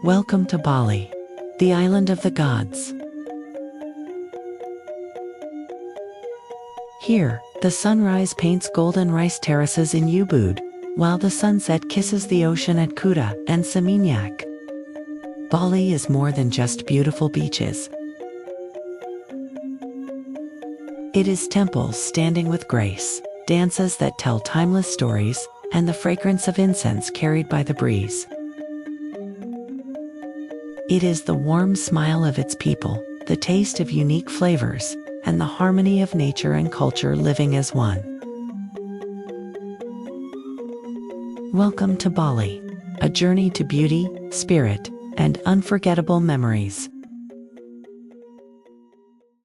Welcome to Bali, the island of the gods. Here, the sunrise paints golden rice terraces in Ubud, while the sunset kisses the ocean at Kuta and Seminyak. Bali is more than just beautiful beaches. It is temples standing with grace, dances that tell timeless stories, and the fragrance of incense carried by the breeze. It is the warm smile of its people, the taste of unique flavors, and the harmony of nature and culture living as one. Welcome to Bali, a journey to beauty, spirit, and unforgettable memories.